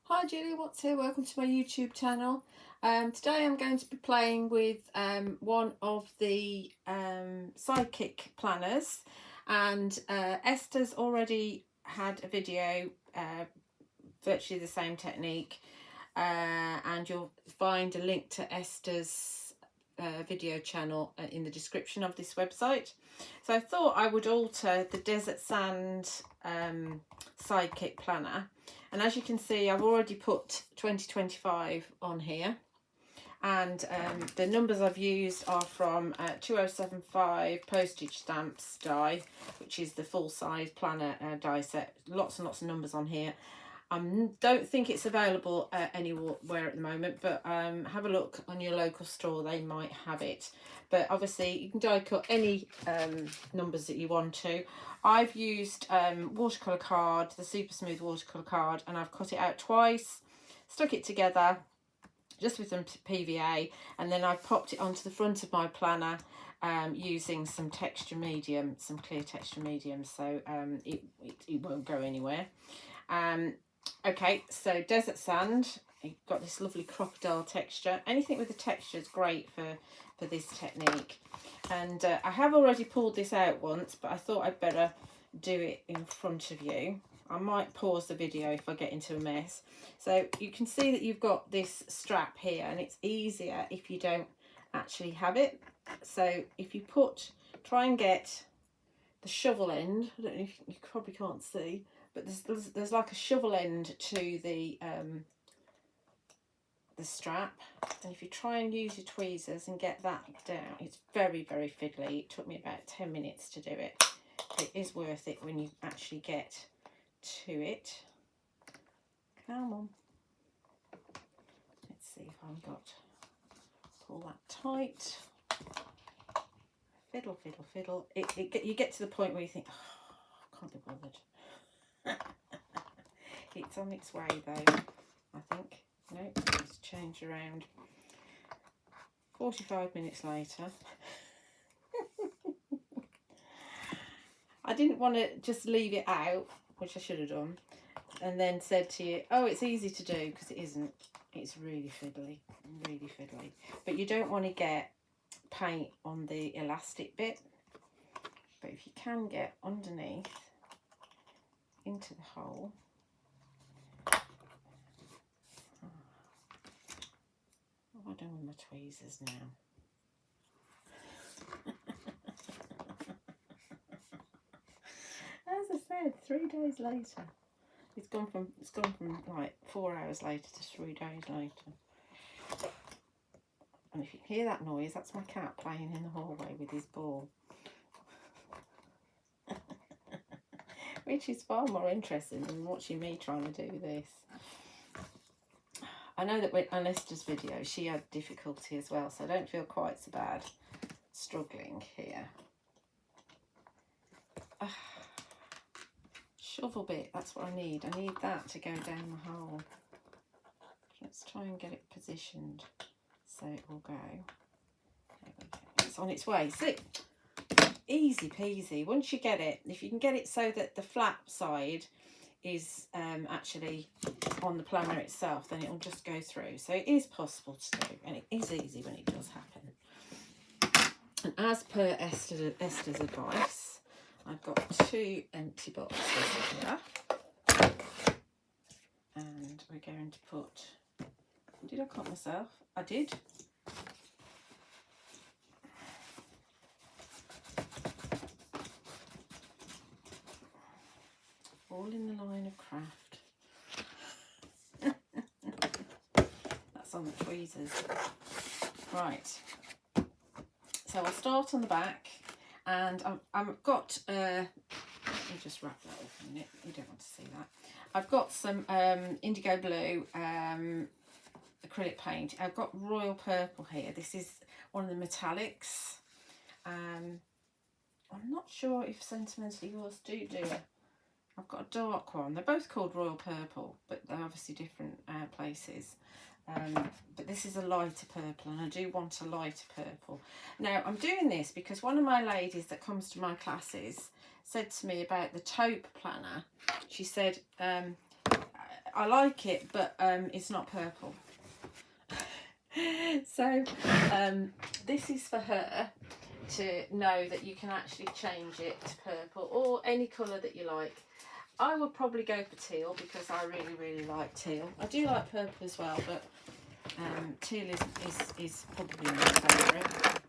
Hi Julie, what's here? Welcome to my YouTube channel. Today I'm going to be playing with one of the Sidekick planners, and Esther's already had a video, virtually the same technique, and you'll find a link to Esther's video channel in the description of this website. So I thought I would alter the Desert Sand Sidekick Planner. And as you can see, I've already put 2025 on here. And the numbers I've used are from 2075 Postage Stamps die, which is the full-size planner die set. Lots and lots of numbers on here. Don't think it's available anywhere at the moment, but have a look on your local store, they might have it. But obviously you can die cut any numbers that you want to. I've used watercolour card, the super smooth watercolour card, and I've cut it out twice, stuck it together just with some PVA, and then I've popped it onto the front of my planner using some texture medium, some clear texture medium, so it won't go anywhere. Okay, so Desert Sand, you've got this lovely crocodile texture. Anything with the texture is great for this technique. And I have already pulled this out once, but I thought I'd better do it in front of you. I might pause the video if I get into a mess. So you can see that you've got this strap here, and it's easier if you don't actually have it. So if you try and get the shovel end, I don't know if you probably can't see, but there's like a shovel end to the strap, and if you try and use your tweezers and get that down, it's very, very fiddly. It took me about 10 minutes to do it. It is worth it when you actually get to it. Come on. Let's see if I've got, pull that tight. Fiddle, fiddle, fiddle. You get to the point where you think, oh, I can't be bothered. It's on its way though, I think. No, let's change around. 45 minutes later. I didn't want to just leave it out, which I should have done, and then said to you, oh, it's easy to do, because it isn't. It's really fiddly, really fiddly. But you don't want to get paint on the elastic bit. But if you can get underneath into the hole, what do I do with my tweezers now? As I said, 3 days later. It's gone from like 4 hours later to 3 days later. And if you hear that noise, that's my cat playing in the hallway with his ball. Which is far more interesting than watching me trying to do this. I know that with Esther's video, she had difficulty as well, so I don't feel quite so bad struggling here. Shovel bit, that's what I need. I need that to go down the hole. Let's try and get it positioned so it will go. There we go. It's on its way. See? Easy peasy. Once you get it, if you can get it so that the flat side is actually on the planner itself, then it will just go through. So it is possible to do, and it is easy when it does happen. And as per Esther's advice, I've got 2 empty boxes here, and we're going to put, did I cut myself? I did. All in the line of craft. That's on the tweezers. Right. So I'll start on the back, and I've got, let me just wrap that up a minute. You don't want to see that. I've got some IndigoBlu acrylic paint. I've got royal purple here. This is one of the metallics. I'm not sure if Sentimentally yours do it. I've got a dark one. They're both called royal purple, but they're obviously different places. But this is a lighter purple, and I do want a lighter purple. Now, I'm doing this because one of my ladies that comes to my classes said to me about the taupe planner. She said, I like it, but it's not purple. So this is for her to know that you can actually change it to purple or any colour that you like. I would probably go for teal because I really like teal. I do like purple as well, but teal is probably my favourite.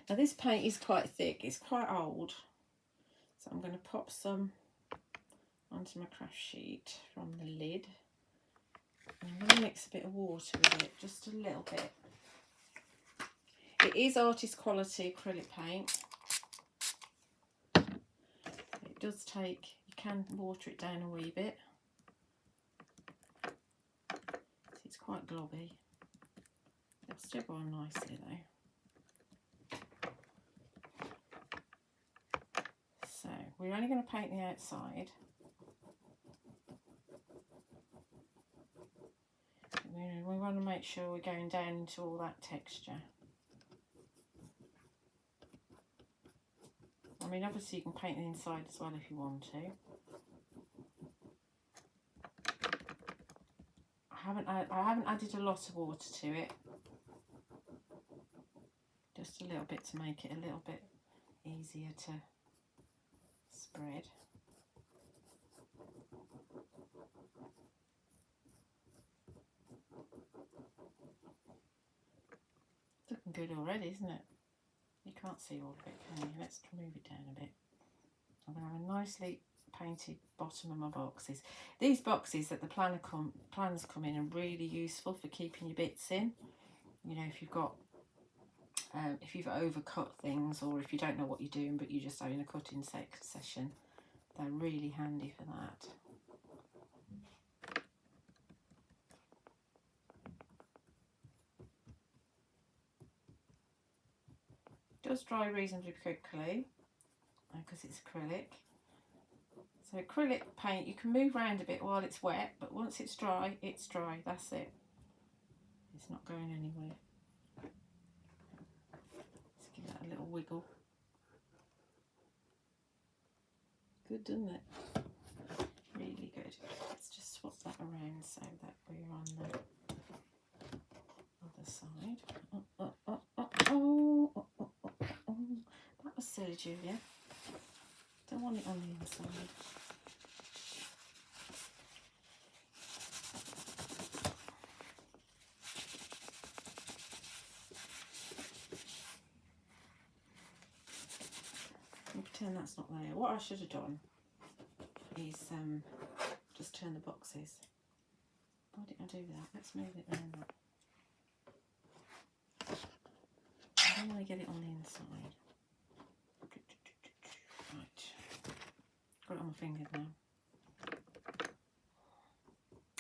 Now this paint is quite thick, it's quite old, so I'm going to pop some onto my craft sheet from the lid. And I'm going to mix a bit of water with it, just a little bit. It is artist quality acrylic paint. It does take, you can water it down a wee bit. It's quite globby. It'll still go on nicely though. So we're only going to paint the outside. We want to make sure we're going down into all that texture. I mean, obviously you can paint the inside as well if you want to. I haven't added a lot of water to it. Just a little bit to make it a little bit easier to spread. It's looking good already, isn't it? You can't see all of it, can you? Let's move it down a bit. I'm going to have a nicely painted bottom of my boxes. These boxes that the planners come in are really useful for keeping your bits in. You know, if you've got, if you've overcut things, or if you don't know what you're doing but you're just having a cutting session, they're really handy for that. It does dry reasonably quickly because it's acrylic. So acrylic paint, you can move around a bit while it's wet, but once it's dry, that's it. It's not going anywhere. Let's give that a little wiggle. Good, doesn't it? Really good. Let's just swap that around so that we're on the other side. Oh. That was silly, Julia. Don't want it on the inside. I'll pretend that's not there. What I should have done is just turn the boxes. Why didn't I do that? Let's move it around that. I don't want to get it on the inside. Right. Got it on my fingers now.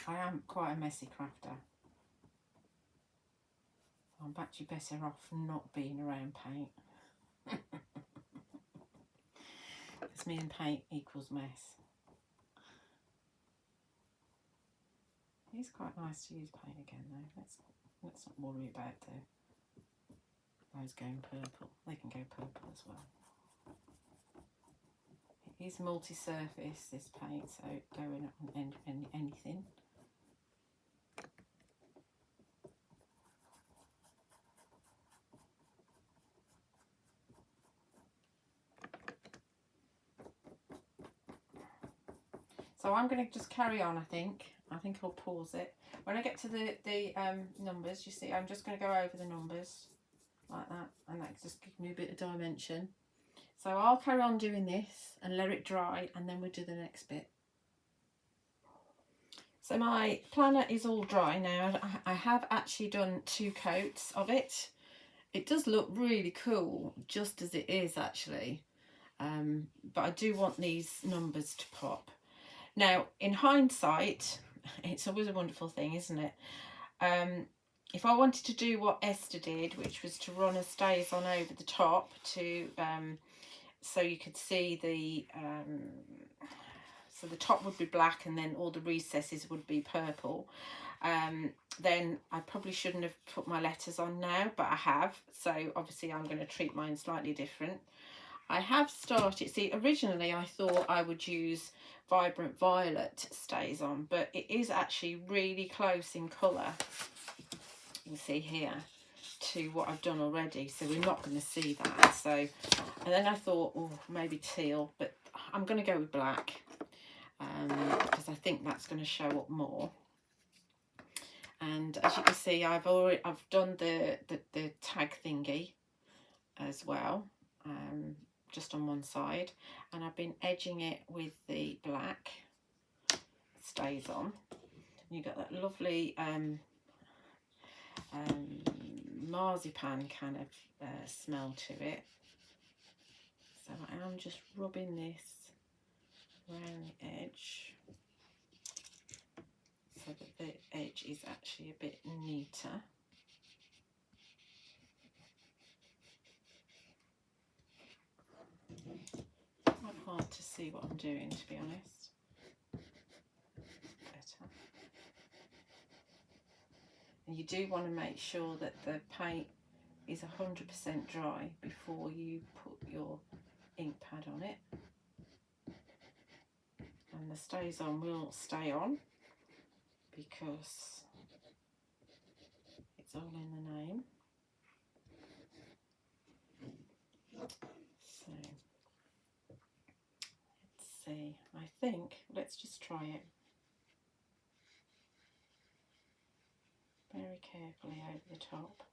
I am quite a messy crafter. I'm actually better off not being around paint. Because me and paint equals mess. It's quite nice to use paint again though. Let's not worry about those going purple. They can go purple as well. It is multi-surface, this paint, so going on anything. So I'm going to just carry on, I think I'll pause it. When I get to the numbers, you see, I'm just going to go over the numbers like that, and that just gives me a bit of dimension. So I'll carry on doing this and let it dry, and then we'll do the next bit. So my planner is all dry now. I have actually done 2 coats of it. It does look really cool just as it is actually, but I do want these numbers to pop. Now, in hindsight, it's always a wonderful thing, isn't it? If I wanted to do what Esther did, which was to run a Stazon over the top to so you could see the so the top would be black and then all the recesses would be purple, then I probably shouldn't have put my letters on now, but I have. So obviously I'm going to treat mine slightly different. I have started, see, originally I thought I would use Vibrant Violet Stazon, but it is actually really close in colour, you can see here, to what I've done already, so we're not going to see that. So, and then I thought, oh, maybe teal, but I'm going to go with black, because I think that's going to show up more. And as you can see, I've done the tag thingy as well, just on one side, and I've been edging it with the Black Stazon. You got that lovely marzipan kind of smell to it. So I am just rubbing this around the edge so that the edge is actually a bit neater. Quite hard to see what I'm doing, to be honest. Better. And you do want to make sure that the paint is 100% dry before you put your ink pad on it. And the Stazon will stay on because it's all in the name. So let's see, I think, let's just try it. Very carefully over the top.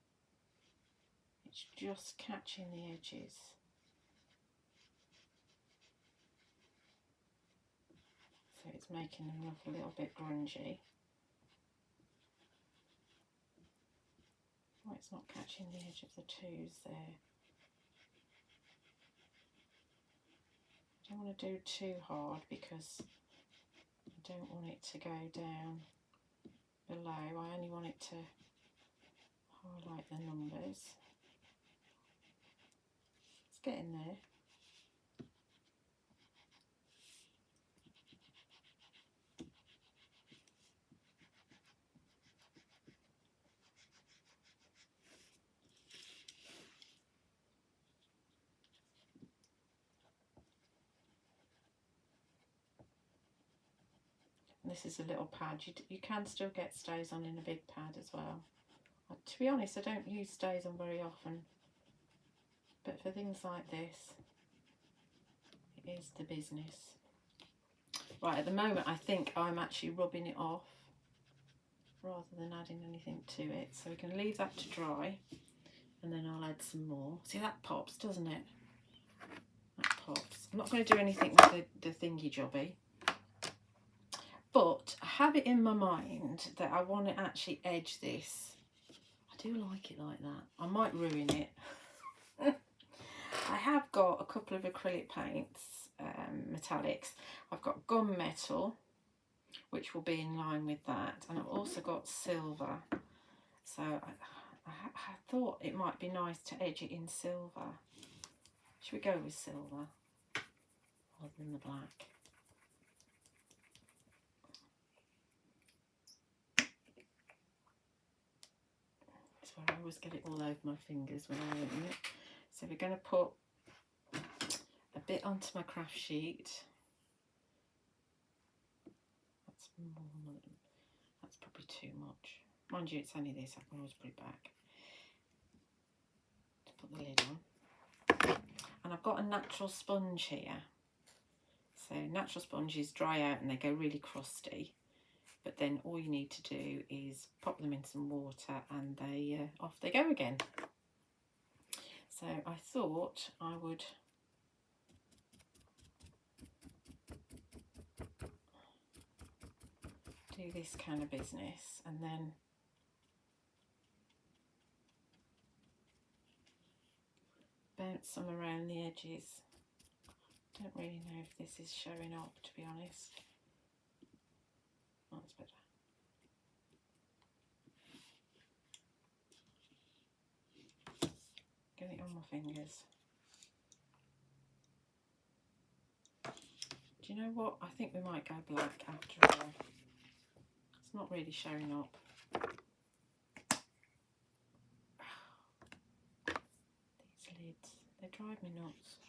It's just catching the edges. So it's making them look a little bit grungy. Oh, it's not catching the edge of the twos there. I don't want to do too hard because I don't want it to go down below. I only want it to highlight the numbers. It's getting there. This is a little pad. You can still get Stazon in a big pad as well. To be honest, I don't use Stazon very often, but for things like this, it is the business. Right, at the moment I think I'm actually rubbing it off rather than adding anything to it. So we can leave that to dry and then I'll add some more. See, that pops, doesn't it? That pops. I'm not going to do anything with the thingy jobby. But I have it in my mind that I want to actually edge this. I do like it like that. I might ruin it. I have got a couple of acrylic paints, metallics. I've got Gunmetal, which will be in line with that. And I've also got silver. So I thought it might be nice to edge it in silver. Should we go with silver rather than the black? I always get it all over my fingers when I open it. So we're going to put a bit onto my craft sheet. That's more than, that's probably too much. Mind you, it's only this, I can always put it back. To put the lid on. And I've got a natural sponge here. So natural sponges dry out and they go really crusty. But then all you need to do is pop them in some water and they off they go again. So I thought I would do this kind of business and then bounce some around the edges. Don't really know if this is showing up, to be honest. That's better. Get it on my fingers. Do you know what? I think we might go black after all. It's not really showing up. These lids, they drive me nuts.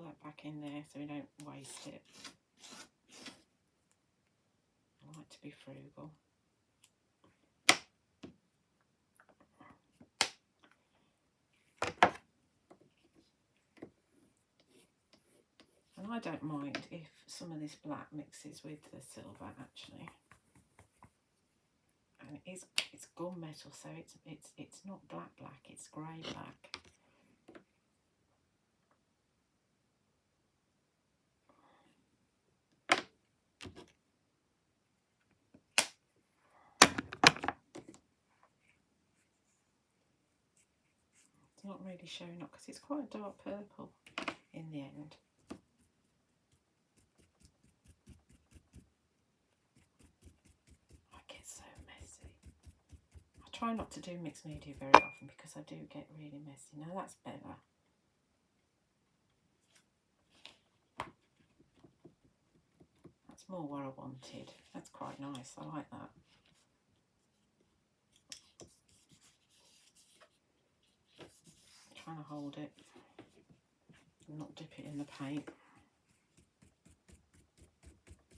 put that back in there so we don't waste it. I like to be frugal. And I don't mind if some of this black mixes with the silver actually. And it's gunmetal, so it's not black, it's grey black. It's not really showing up because it's quite a dark purple in the end. I get so messy. I try not to do mixed media very often because I do get really messy. Now that's better. That's more what I wanted. That's quite nice. I like that. Trying to hold it and not dip it in the paint.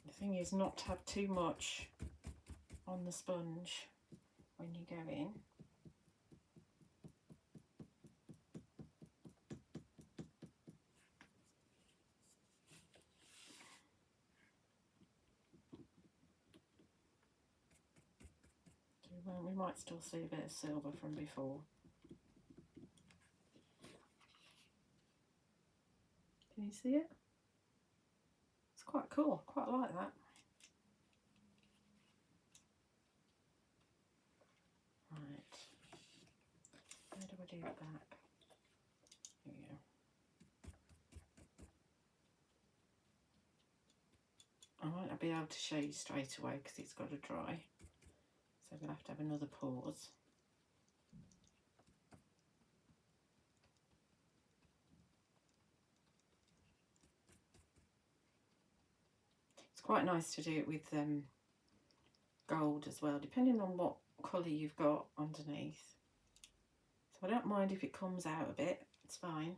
The thing is not to have too much on the sponge when you go in. So we might still see a bit of silver from before. Can you see it? It's quite cool, quite like that. Right, where do I do it back? Here we go. I might not be able to show you straight away because it's got to dry, so we'll have to have another pause. It's quite nice to do it with gold as well, depending on what colour you've got underneath. So I don't mind if it comes out a bit, it's fine.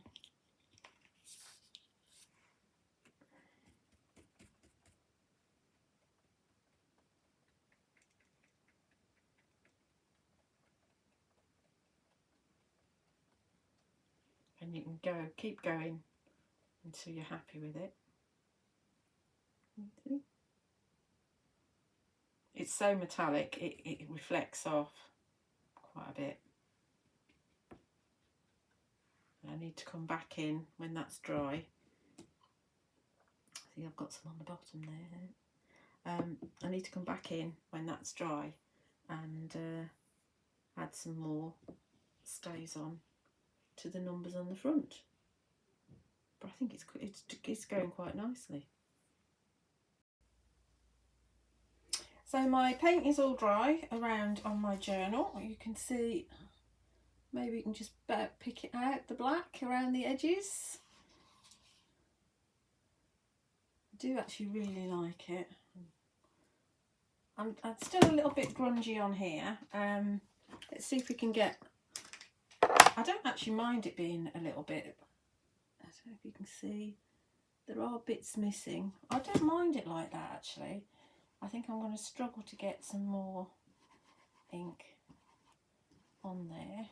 And you can keep going until you're happy with it. See? It's so metallic, it reflects off quite a bit. And I need to come back in when that's dry. See, I've got some on the bottom there. I need to come back in when that's dry and add some more Stazon to the numbers on the front. But I think it's going quite nicely. So my paint is all dry around on my journal. You can see, maybe you can just pick it out, the black around the edges. I do actually really like it. I'm still a little bit grungy on here. Let's see if we can get, I don't actually mind it being a little bit, I don't know if you can see, there are bits missing. I don't mind it like that actually. I think I'm going to struggle to get some more ink on there.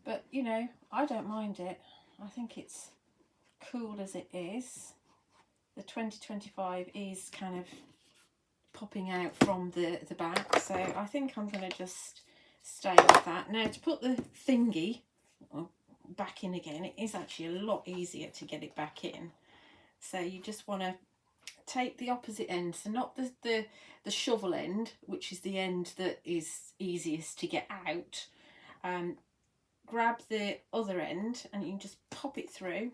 But, you know, I don't mind it. I think it's cool as it is. The 2025 is kind of popping out from the back. So I think I'm going to just stay with that. Now, to put the thingy back in again, it is actually a lot easier to get it back in. So you just want to take the opposite end, so not the shovel end, which is the end that is easiest to get out. Grab the other end and you can just pop it through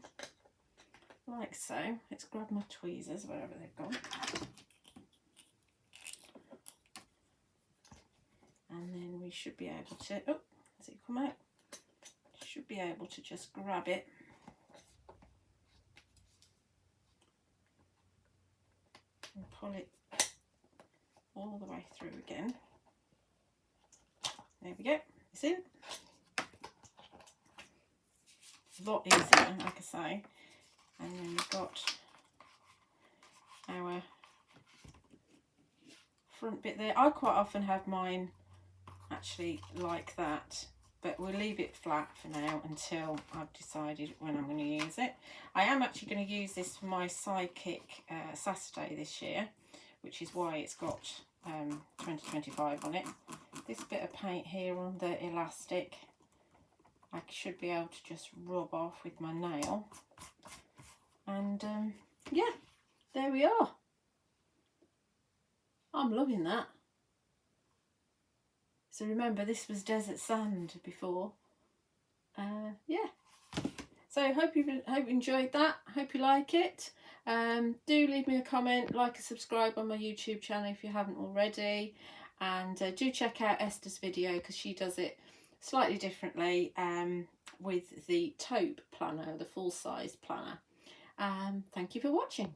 like so. Let's grab my tweezers wherever they've gone, and then we should be able to, oh, has it come out? Should be able to just grab it and pull it all the way through again. There we go, it's in. A lot easier, like I say. And then we've got our front bit there. I quite often have mine actually like that, but we'll leave it flat for now until I've decided when I'm going to use it. I am actually going to use this for my Sidekick Saturday this year, which is why it's got 2025 on it. This bit of paint here on the elastic I should be able to just rub off with my nail, and yeah, there we are. I'm loving that. So remember, this was desert sand before. Yeah. So hope you enjoyed that. Hope you like it. Do leave me a comment, like and subscribe on my YouTube channel if you haven't already, and do check out Esther's video because she does it slightly differently with the taupe planner, the full size planner. Thank you for watching.